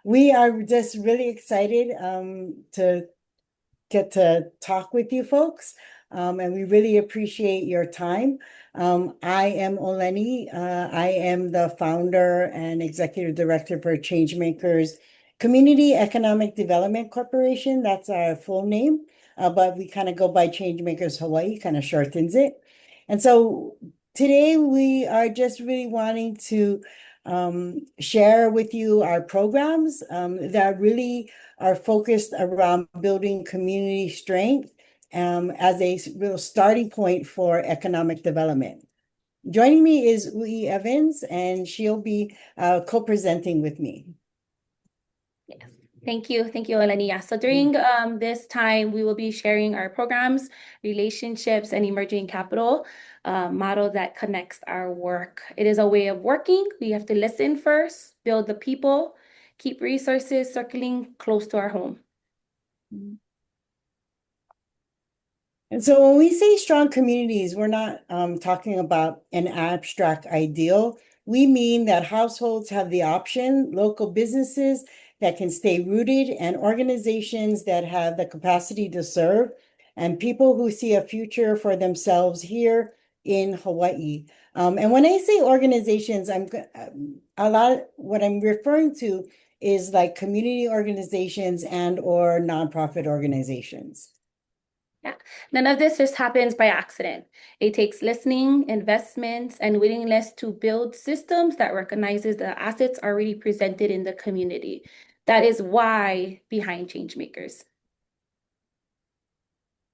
We are just really excited to get to talk with you folks, and we really appreciate your time. I am Olani. I am the founder and executive director for ChangeMakers Community Economic Development Corporation. That's our full name, but we kind of go by ChangeMakers Hawaiʻi, kind of shortens it. And so today we are just really wanting to share with you our programs that really are focused around building community strength as a real starting point for economic development. Joining me is Uʻi Evans, and she'll be co-presenting with me. Yes, thank you, Olani. Yeah, so during this time, we will be sharing our programs, relationships, and emerging capital model that connects our work. It is a way of working. We have to listen first, build the people, keep resources circling close to our home. And so when we say strong communities, we're not talking about an abstract ideal. We mean that households have the option, local businesses that can stay rooted, and organizations that have the capacity to serve, and people who see a future for themselves here in Hawaii. And when I say organizations, what I'm referring to is like community organizations and or nonprofit organizations. Yeah, none of this just happens by accident. It takes listening, investments, and willingness to build systems that recognizes the assets already presented in the community. That is why behind ChangeMakers.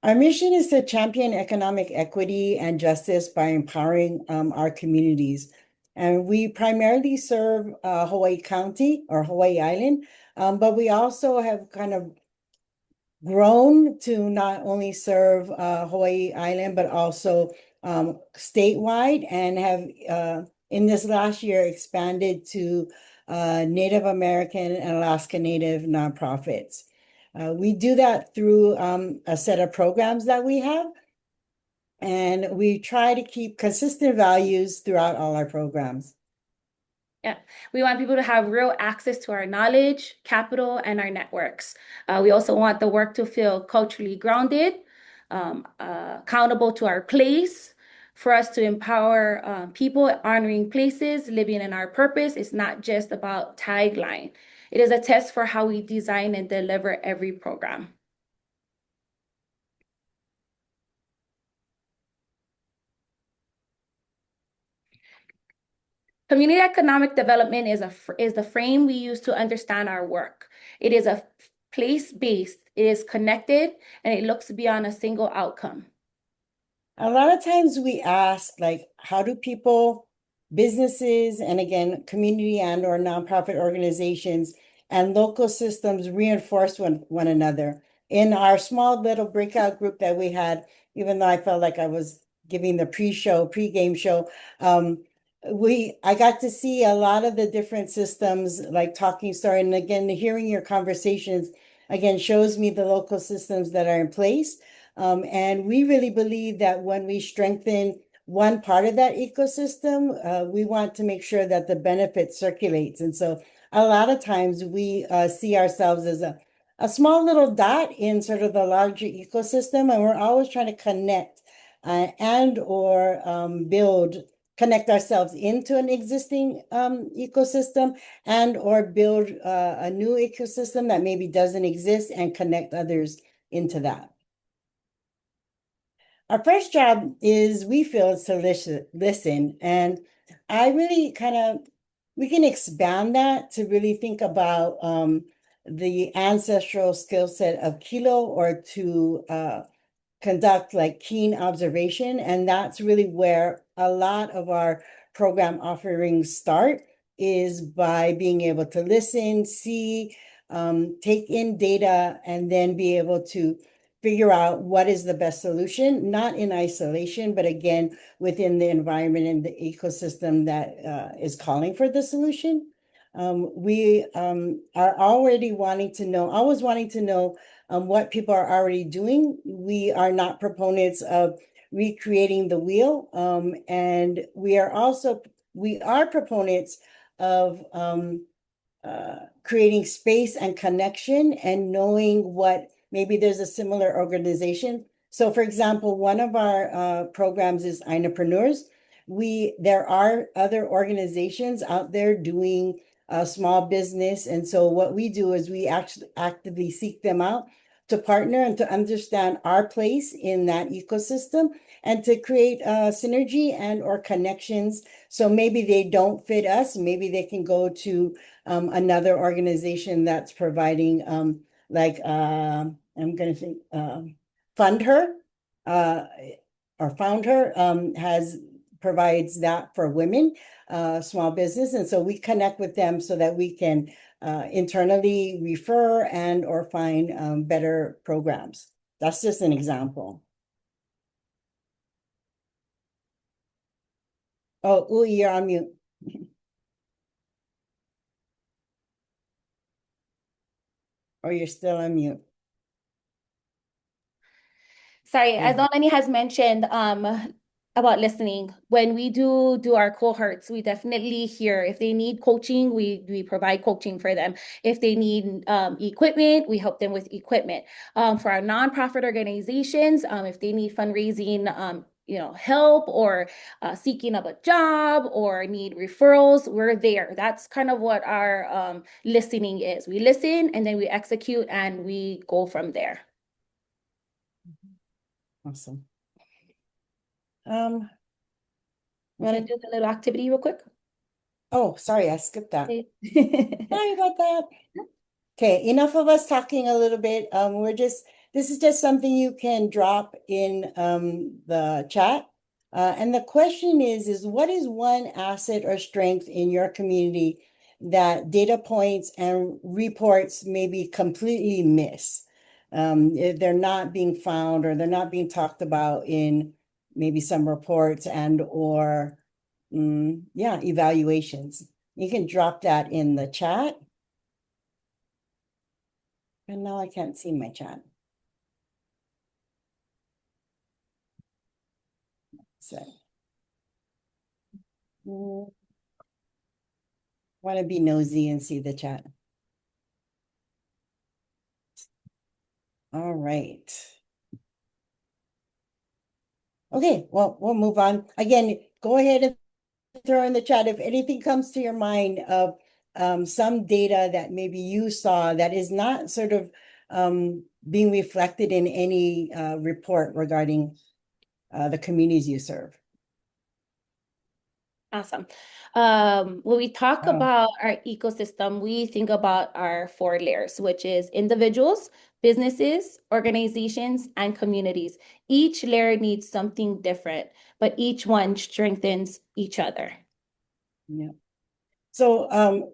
Our mission is to champion economic equity and justice by empowering our communities. And we primarily serve Hawaii County or Hawaiʻi Island, but we also have kind of grown to not only serve Hawaiʻi Island, but also statewide, and have in this last year expanded to Native American and Alaska Native nonprofits. We do that through a set of programs that we have, and we try to keep consistent values throughout all our programs. Yeah, we want people to have real access to our knowledge, capital, and our networks. We also want the work to feel culturally grounded, accountable to our place, for us to empower people, honoring places, living in our purpose. It's not just about tagline. It is a test for how we design and deliver every program. Community economic development is the frame we use to understand our work. It is a place-based, it is connected, and it looks beyond a single outcome. A lot of times we ask, like, how do people, businesses, and again, community and or nonprofit organizations and local systems reinforce one another? In our small little breakout group that we had, even though I felt like I was giving the pre-game show, I got to see a lot of the different systems, like Talking Story, and again, hearing your conversations again shows me the local systems that are in place. And we really believe that when we strengthen one part of that ecosystem, we want to make sure that the benefit circulates. And so a lot of times we see ourselves as a small little dot in sort of the larger ecosystem, and we're always trying to connect and or connect ourselves into an existing ecosystem and or build a new ecosystem that maybe doesn't exist and connect others into that. Our first job is, we feel, is to listen. And I really we can expand that to really think about the ancestral skill set of kilo, or to conduct like keen observation. And that's really where a lot of our program offerings start, is by being able to listen, see, take in data, and then be able to figure out what is the best solution, not in isolation, but again, within the environment and the ecosystem that is calling for the solution. We are already always wanting to know what people are already doing. We are not proponents of recreating the wheel, and we are proponents of creating space and connection and knowing what maybe there's a similar organization. So for example, one of our programs is ʻāinapreneurs. There are other organizations out there doing small business. And so what we do is we actually actively seek them out to partner and to understand our place in that ecosystem and to create synergy and or connections. So maybe they don't fit us, maybe they can go to another organization that's providing I'm gonna think Fund Her or Found Her has provides that for women, small business. And so we connect with them so that we can internally refer and or find better programs. That's just an example. Oh, Uʻi, you're on mute. Or you're still on mute. Sorry, as Olani has mentioned about listening, when we do our cohorts, we definitely hear if they need coaching, we provide coaching for them. If they need equipment, we help them with equipment. For our nonprofit organizations, if they need fundraising, help or seeking of a job or need referrals, we're there. That's kind of what our listening is. We listen and then we execute and we go from there. Awesome. You want to do the little activity real quick? Oh, sorry, I skipped that. Okay. Sorry about that. Okay, enough of us talking a little bit. This is just something you can drop in the chat. And the question is what is one asset or strength in your community that data points and reports maybe completely miss? If they're not being found or they're not being talked about in maybe some reports and or evaluations. You can drop that in the chat. And now I can't see my chat. So, want to be nosy and see the chat. All right. Okay, well, we'll move on. Again, go ahead and throw in the chat if anything comes to your mind of some data that maybe you saw that is not sort of being reflected in any report regarding the communities you serve. Awesome. When we talk about our ecosystem, we think about our 4 layers, which is individuals, businesses, organizations, and communities. Each layer needs something different, but each one strengthens each other. Yeah. So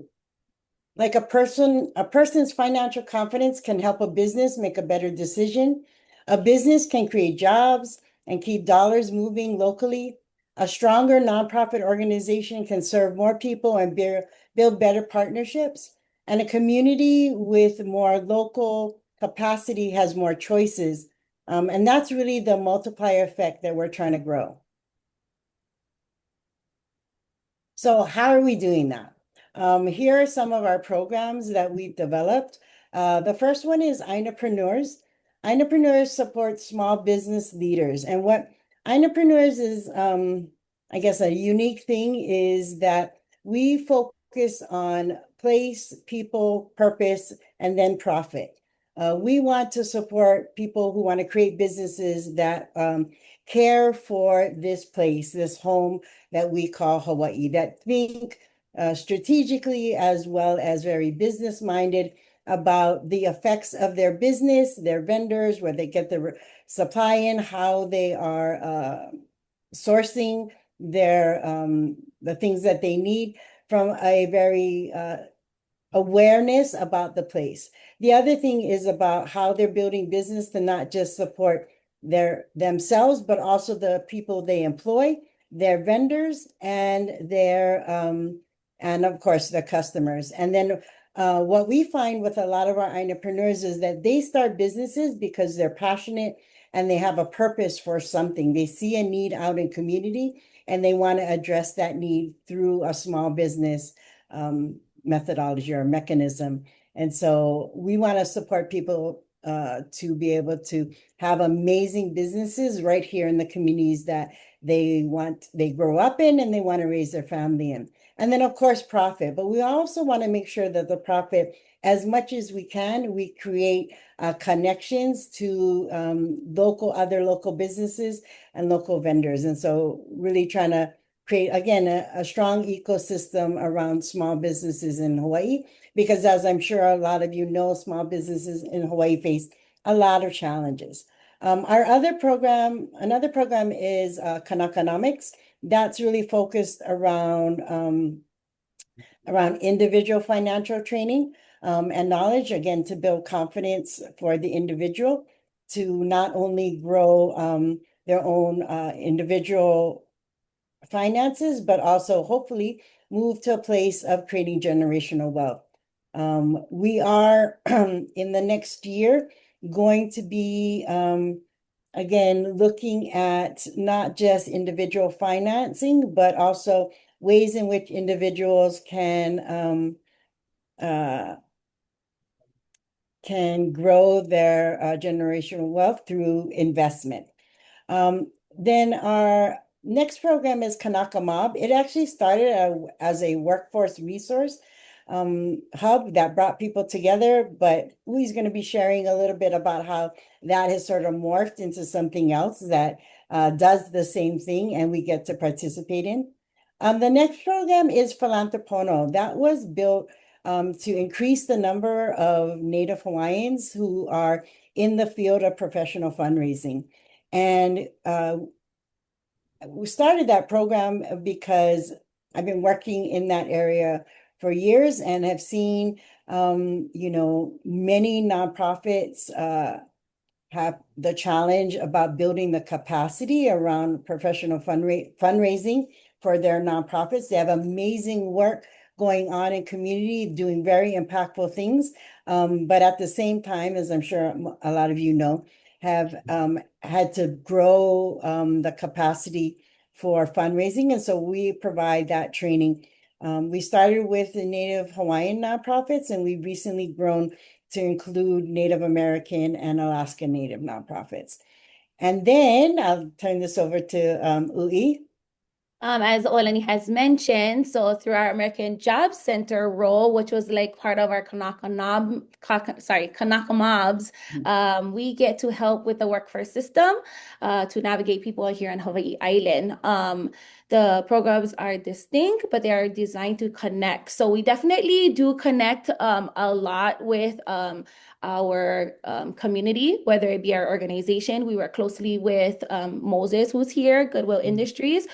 like a person's financial confidence can help a business make a better decision. A business can create jobs and keep dollars moving locally. A stronger nonprofit organization can serve more people and build better partnerships. And a community with more local capacity has more choices. And that's really the multiplier effect that we're trying to grow. So how are we doing that? Here are some of our programs that we've developed. The first one is ʻāinapreneurs. ʻAinapreneurs support small business leaders. And what ʻAinapreneurs is, I guess, a unique thing is that we focus on place, people, purpose, and then profit. We want to support people who want to create businesses that care for this place, this home that we call Hawaii, that think strategically as well as very business-minded about the effects of their business, their vendors, where they get the supply in, how they are sourcing their the things that they need from a very awareness about the place. The other thing is about how they're building business to not just support themselves, but also the people they employ, their vendors, and and of course the customers. And then what we find with a lot of our ʻāinapreneurs is that they start businesses because they're passionate and they have a purpose for something. They see a need out in community and they want to address that need through a small business methodology or mechanism. And so we want to support people to be able to have amazing businesses right here in the communities that they grow up in and they want to raise their family in. And then of course, profit, but we also want to make sure that the profit, as much as we can, we create connections to other local businesses and local vendors. And so really trying to create, again, a strong ecosystem around small businesses in Hawaii, because as I'm sure a lot of you know, small businesses in Hawaii face a lot of challenges. Another program is Kanakanomics. That's really focused around individual financial training and knowledge, again, to build confidence for the individual to not only grow their own individual finances, but also hopefully move to a place of creating generational wealth. We are in the next year going to be again looking at not just individual financing, but also ways in which individuals can grow their generational wealth through investment. Then our next program is Kanaka Mob. It actually started as a workforce resource hub that brought people together, but Uʻi's going to be sharing a little bit about how that has sort of morphed into something else that does the same thing and we get to participate in. The next program is Philanthropono. That was built to increase the number of Native Hawaiians who are in the field of professional fundraising. And we started that program because I've been working in that area for years and have seen, many nonprofits have the challenge about building the capacity around professional fundraising for their nonprofits. They have amazing work going on in community, doing very impactful things. But at the same time, as I'm sure a lot of you know, have had to grow the capacity for fundraising. And so we provide that training. We started with the Native Hawaiian nonprofits, and we've recently grown to include Native American and Alaska Native nonprofits. And then I'll turn this over to Uʻi. As Olani has mentioned, so through our American Job Center role, which was like part of our Kanaka Mobs, we get to help with the workforce system to navigate people here on Hawaiʻi Island. The programs are distinct, but they are designed to connect. So we definitely do connect a lot with our community, whether it be our organization. We work closely with Moses, who's here, Goodwill Industries,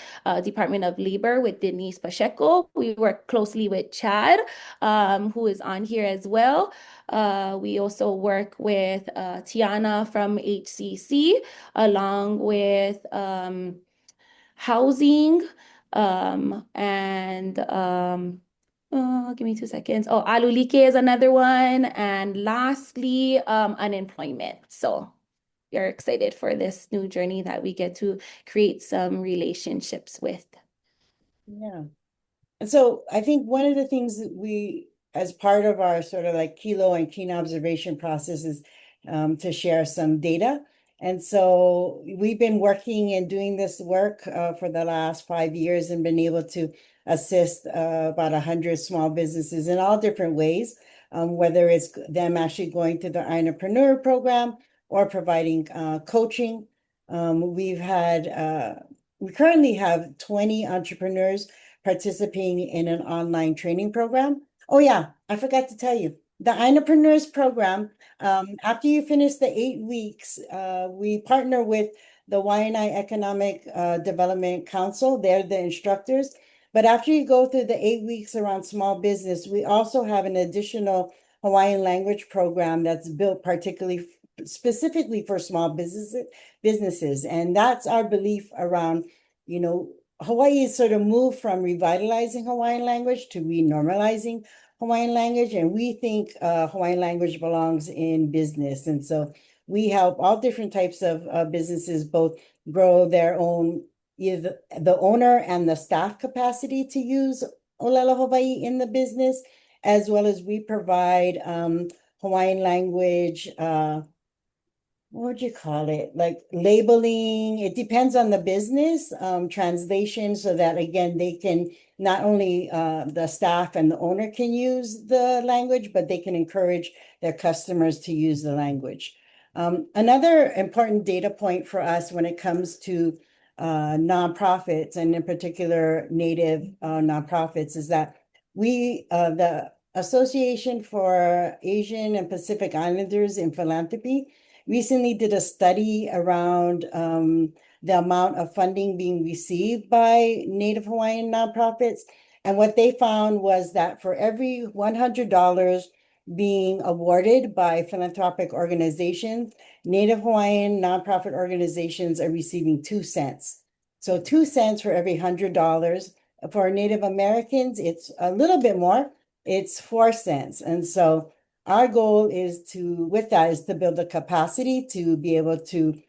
Department of Labor with Denise Pacheco. We work closely with Chad, who is on here as well. We also work with Tiana from HCC, along with housing and give me 2 seconds. Oh, Alulike is another one. And lastly, unemployment. So we're excited for this new journey that we get to create some relationships with. Yeah. And so I think one of the things that we, as part of our sort of like Kilo and keen observation process, is to share some data. And so we've been working and doing this work for the last 5 years and been able to assist about 100 small businesses in all different ways, whether it's them actually going through the ʻāinapreneur program or providing coaching. We currently have 20 entrepreneurs participating in an online training program. Oh yeah, I forgot to tell you, the ʻāinapreneurs program, after you finish the 8 weeks, we partner with the Waianae Economic Development Council. They're the instructors. But after you go through the 8 weeks around small business, we also have an additional Hawaiian language program that's built specifically for small businesses. And that's our belief around, Hawaii has sort of moved from revitalizing Hawaiian language to renormalizing Hawaiian language. And we think Hawaiian language belongs in business. And so we help all different types of businesses both grow their own, either the owner and the staff capacity to use ʻŌlelo Hawaii in the business, as well as we provide Hawaiian language, what would you call it? Like labeling. It depends on the business, translation, so that again, they can not only the staff and the owner can use the language, but they can encourage their customers to use the language. Another important data point for us when it comes to nonprofits, and in particular Native nonprofits, is that the Association for Asian and Pacific Islanders in Philanthropy recently did a study around the amount of funding being received by Native Hawaiian nonprofits. And what they found was that for every $100 being awarded by philanthropic organizations, Native Hawaiian nonprofit organizations are receiving 2 cents. So 2 cents for every $100. For Native Americans, it's a little bit more. It's 4 cents. And so our goal is to build the capacity to be able to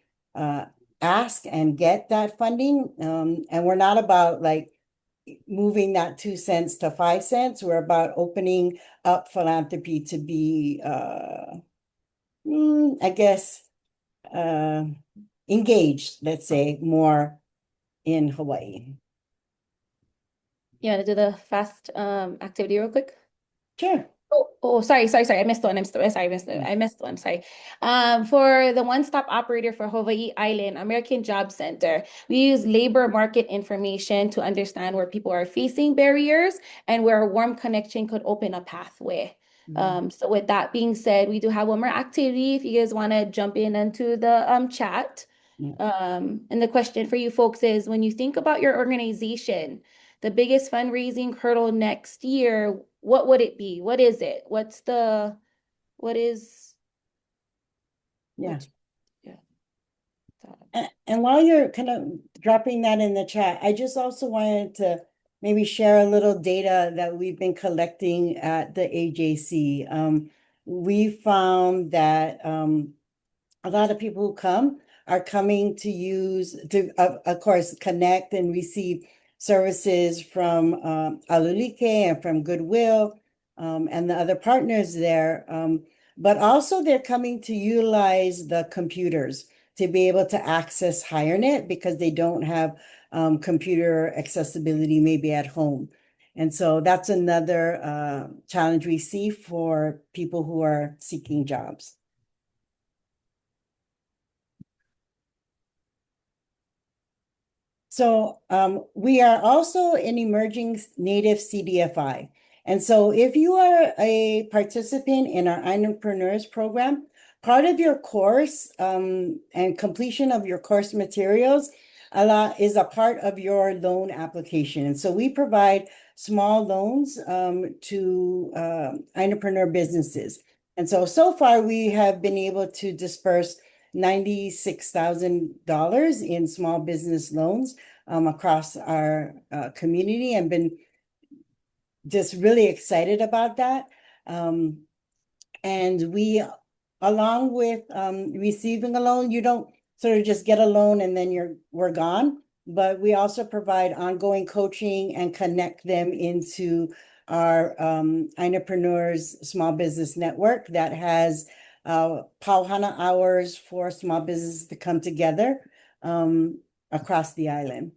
ask and get that funding. And we're not about like moving that 2 cents to 5 cents. We're about opening up philanthropy to be, I guess, engaged, let's say, more in Hawaii. You want to do the fast activity real quick? Sure. Sorry. I missed one. I missed one. Sorry. For the one-stop operator for Hawaiʻi Island, American Job Center, we use labor market information to understand where people are facing barriers and where a warm connection could open a pathway. So with that being said, we do have one more activity if you guys want to jump into the chat. And the question for you folks is, when you think about your organization, the biggest fundraising hurdle next year, what would it be? What is it? Yeah. Yeah. And while you're kind of dropping that in the chat, I just also wanted to maybe share a little data that we've been collecting at the AJC. We found that a lot of people who are coming to of course, connect and receive services from Alulike and from Goodwill and the other partners there. But also they're coming to utilize the computers to be able to access HireNet because they don't have computer accessibility maybe at home. And so that's another challenge we see for people who are seeking jobs. So we are also an emerging Native CDFI. And so if you are a participant in our ʻāinapreneurs program, part of your course and completion of your course materials is a part of your loan application. And so we provide small loans to ʻāinapreneur businesses. And so far we have been able to disperse $96,000 in small business loans across our community, and been just really excited about that. And we, along with receiving a loan, you don't sort of just get a loan and then we're gone, but we also provide ongoing coaching and connect them into our ʻāinapreneurs small business network that has pauhana hours for small businesses to come together across the island.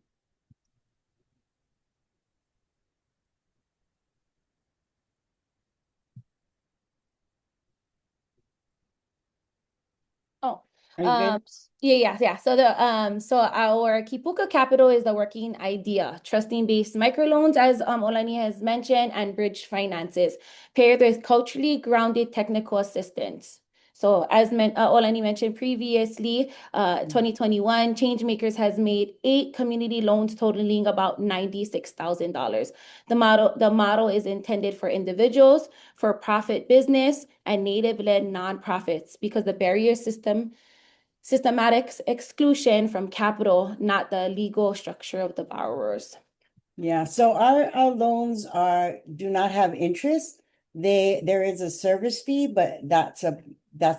Oh, Are you good? yeah. So our Kipuka capital is the working idea, trusting-based microloans, as Olani has mentioned, and bridge finances, paired with culturally grounded technical assistance. So as Olani mentioned previously, 2021, ChangeMakers has made 8 community loans totaling about $96,000. The model is intended for individuals, for profit business, and Native-led nonprofits because the barrier systematic exclusion from capital, not the legal structure of the borrowers. Yeah, so our loans do not have interest. There is a service fee, but that's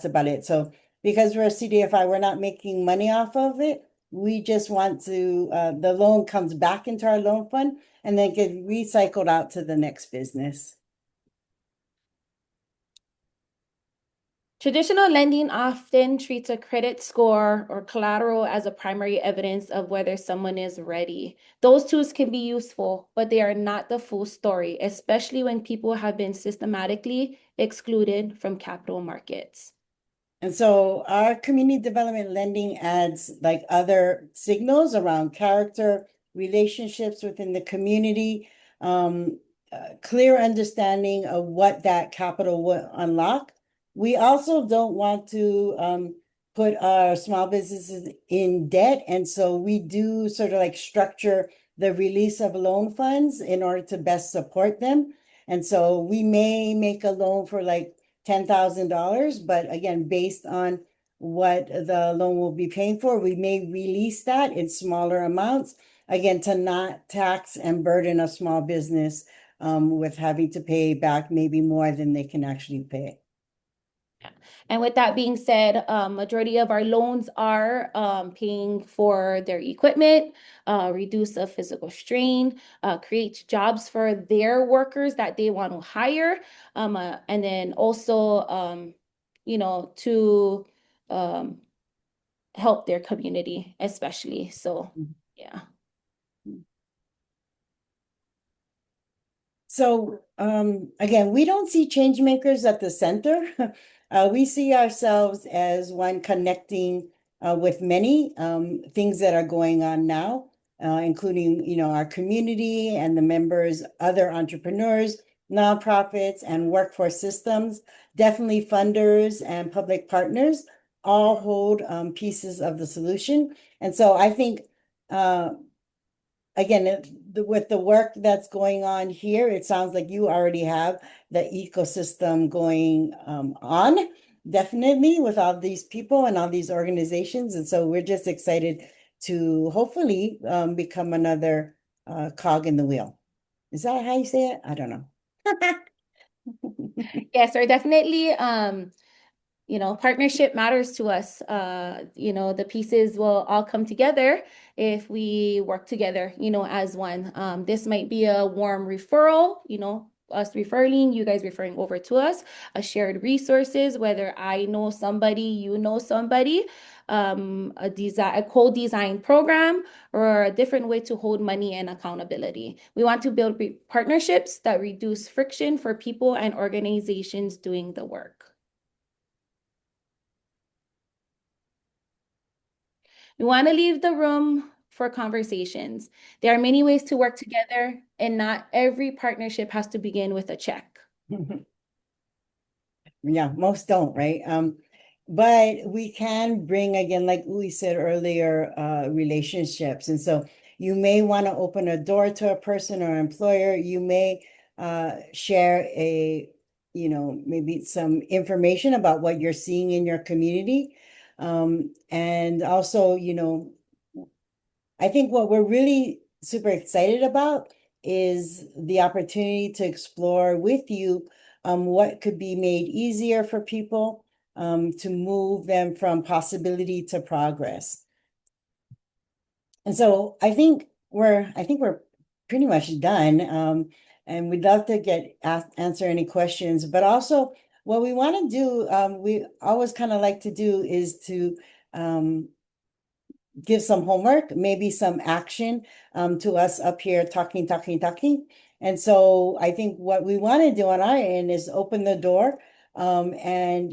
about it. So because we're a CDFI, we're not making money off of it. We just want to the loan comes back into our loan fund and then get recycled out to the next business. Traditional lending often treats a credit score or collateral as a primary evidence of whether someone is ready. Those tools can be useful, but they are not the full story, especially when people have been systematically excluded from capital markets. And so our community development lending adds like other signals around character, relationships within the community, clear understanding of what that capital will unlock. We also don't want to put our small businesses in debt. And so we do sort of like structure the release of loan funds in order to best support them. And so we may make a loan for like $10,000, but again, based on what the loan will be paying for, we may release that in smaller amounts, again, to not tax and burden a small business with having to pay back maybe more than they can actually pay. And with that being said, majority of our loans are paying for their equipment, reduce the physical strain, create jobs for their workers that they want to hire, and then also, to help their community, especially. So, yeah. So again, we don't see change makers at the center. We see ourselves as one connecting with many things that are going on now, including our community and the members, other entrepreneurs, nonprofits, and workforce systems. Definitely funders and public partners all hold pieces of the solution. And so I think again, with the work that's going on here, it sounds like you already have the ecosystem going on, definitely, with all these people and all these organizations. And so we're just excited to hopefully become another cog in the wheel. Is that how you say it? I don't know. Yes, or definitely partnership matters to us. The pieces will all come together if we work together, as one. This might be a warm referral, us referring, you guys referring over to us, a shared resources, whether I know somebody, you know somebody, a co-design program, or a different way to hold money and accountability. We want to build partnerships that reduce friction for people and organizations doing the work. We want to leave the room for conversations. There are many ways to work together, and not every partnership has to begin with a check. Yeah, most don't, right? But we can bring, again, like Uʻi said earlier, relationships. And so you may want to open a door to a person or employer. You may share maybe some information about what you're seeing in your community. And also, I think what we're really super excited about is the opportunity to explore with you what could be made easier for people to move them from possibility to progress. And so I think we're pretty much done. And we'd love to answer any questions, but also what we want to do, we always kind of like to do is to give some homework, maybe some action to us up here talking. And so I think what we want to do on our end is open the door and,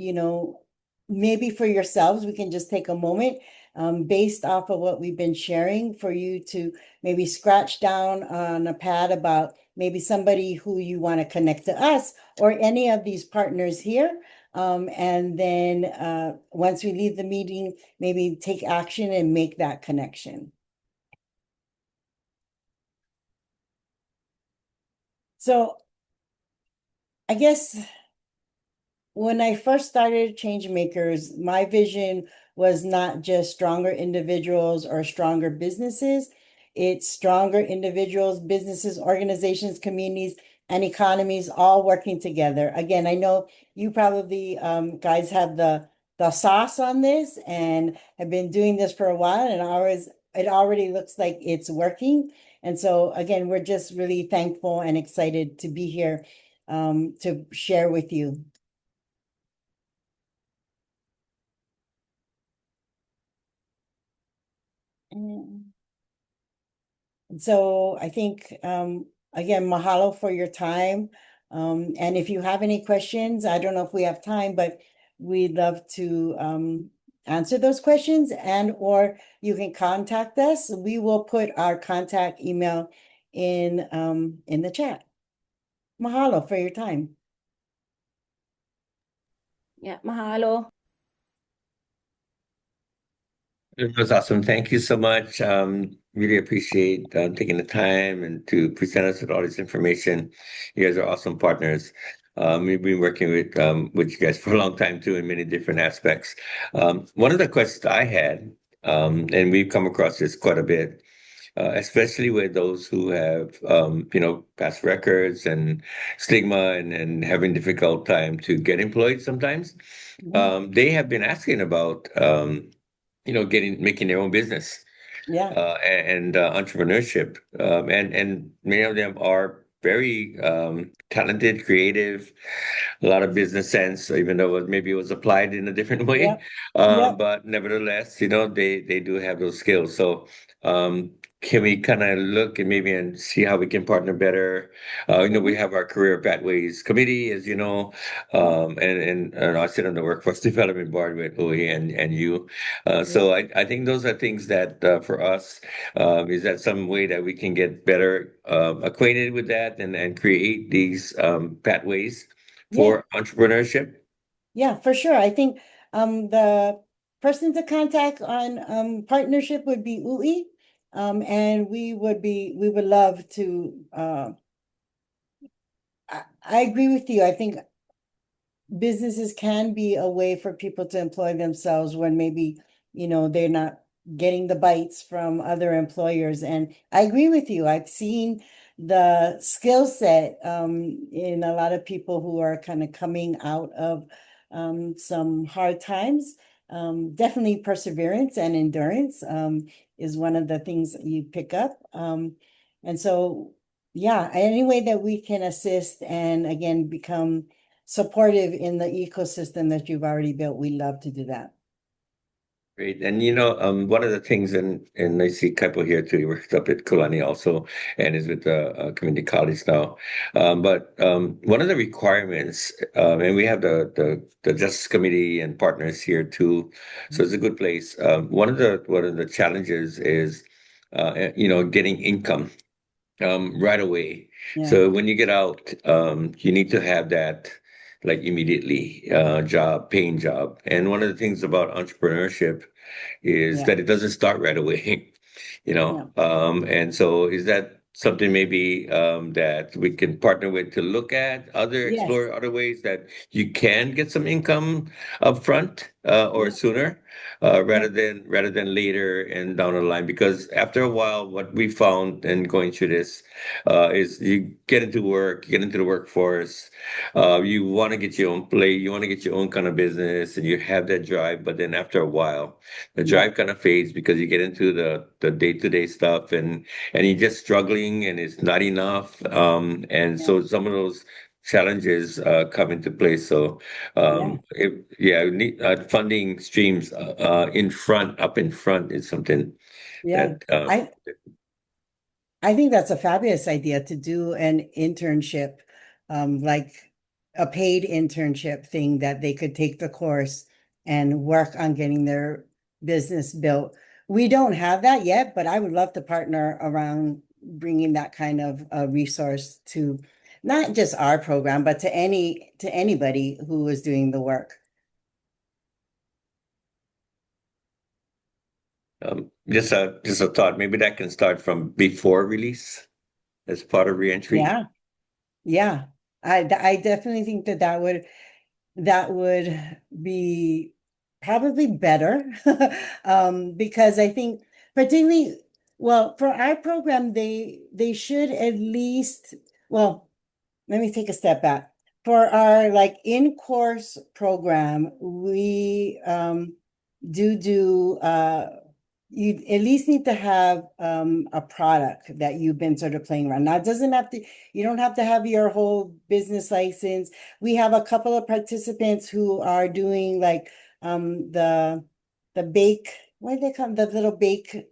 maybe for yourselves, we can just take a moment based off of what we've been sharing for you to maybe scratch down on a pad about maybe somebody who you want to connect to us or any of these partners here. And then once we leave the meeting, maybe take action and make that connection. So I guess when I first started ChangeMakers, my vision was not just stronger individuals or stronger businesses. It's stronger individuals, businesses, organizations, communities, and economies all working together. Again, I know you probably guys have the sauce on this and have been doing this for a while, and it already looks like it's working. And so again, we're just really thankful and excited to be here to share with you. So I think, again, mahalo for your time. And if you have any questions, I don't know if we have time, but we'd love to answer those questions, and or you can contact us. We will put our contact email in the chat. Mahalo for your time. Yeah, mahalo. It was awesome. Thank you so much. Really appreciate taking the time and to present us with all this information. You guys are awesome partners. We've been working with you guys for a long time too, in many different aspects. One of the questions I had, and we've come across this quite a bit, especially with those who have, past records and stigma and having difficult time to get employed sometimes. They have been asking about, making their own business, Yeah, and entrepreneurship. And many of them are very talented, creative, a lot of business sense, even though maybe it was applied in a different way. yeah, yeah. But nevertheless, they do have those skills. So can we kind of look and maybe and see how we can partner better? We have our career pathways committee, as you know, and I sit on the workforce development board with Uʻi and you. So I think those are things that for us, is that some way that we can get better acquainted with that and create these pathways Yeah. for entrepreneurship? Yeah, for sure. I think the person to contact on partnership would be Uʻi. And we would love to I agree with you. I think businesses can be a way for people to employ themselves when maybe, they're not getting the bites from other employers. And I agree with you. I've seen the skill set in a lot of people who are kind of coming out of some hard times. Definitely perseverance and endurance is one of the things that you pick up. And so, yeah, any way that we can assist and again become supportive in the ecosystem that you've already built, we love to do that. Great. And one of the things, and I see Kaipo here too, he works up at Kulani also and is with the community college now. But one of the requirements, and we have the Justice Committee and partners here too, so it's a good place. One of the challenges is getting income right away. Yeah, So when you get out, you need to have that like immediately paying job. And one of the things about entrepreneurship is yeah, that it doesn't start right away, yeah. And so is that something maybe that we can partner with to look at Yes, explore other ways that you can get some income up front or yeah, sooner yeah, rather than later and down the line? Because after a while, what we found in going through this is you get into work, you get into the workforce, you want to get your own plate, you want to get your own kind of business, and you have that drive. But then after a while, the yeah, drive kind of fades because you get into the day-to-day stuff and you're just struggling and it's not enough. And yeah, so some of those challenges come into play. So yeah, funding streams up in front is something yeah. that I think that's a fabulous idea to do an internship, like a paid internship thing that they could take the course and work on getting their business built. We don't have that yet, but I would love to partner around bringing that kind of resource to not just our program, but to anybody who is doing the work. just a thought. Maybe that can start from before release as part of reentry. Yeah, yeah. I definitely think that would be probably better. Because I think particularly, well, for our program, they should at least, well, let me take a step back. For our like in-course program, we do you at least need to have a product that you've been sort of playing around. Now, it doesn't have to, you don't have to have your whole business license. We have a couple of participants who are doing like the bake, what do they call them? The little bake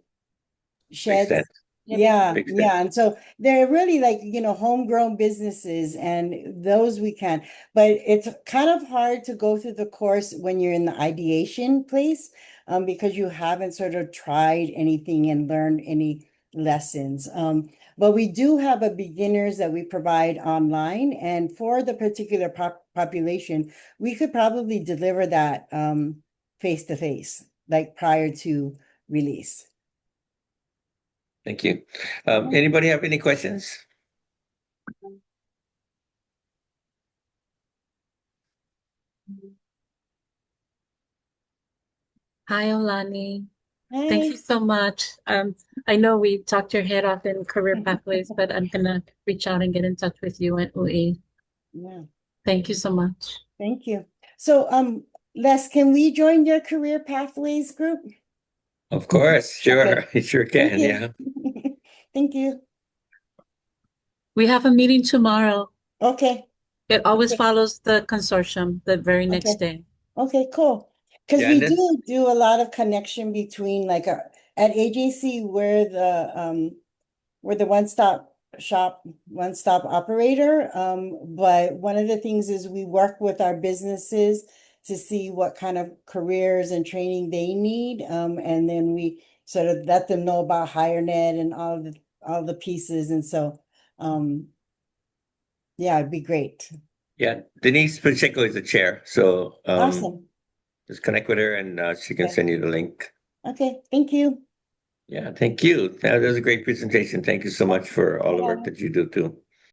sheds. sense. Yeah, Makes sense. yeah. And so they're really like, homegrown businesses, and those we can. But it's kind of hard to go through the course when you're in the ideation place, because you haven't sort of tried anything and learned any lessons. But we do have a beginners that we provide online, and for the particular population, we could probably deliver that face to face, like prior to release. Thank you. Anybody have any questions? Hi, Olani. Hi. Thank you so much. I know we talked your head off in career pathways, but I'm gonna reach out and get in touch with you and Uʻi. Yeah, Thank you so much. thank you. So, Les, can we join your career pathways group? Of course, sure. Okay. Sure Thank can, you. yeah. Thank you. We have a meeting tomorrow. Okay, It always Okay. follows the consortium the very next Okay. day. okay, cool. Because Yeah, we and that's do a lot of connection between like at AJC, we're the one-stop operator. But one of the things is we work with our businesses to see what kind of careers and training they need. And then we sort of let them know about HireNet and all the pieces. And so, yeah, it'd be great. yeah. Denise Pacheco is the chair, so Awesome. just connect with her and she can Okay. send you the link. Okay, thank you. Yeah, thank you. That was a great presentation. Thank you so much for all the work that you do too.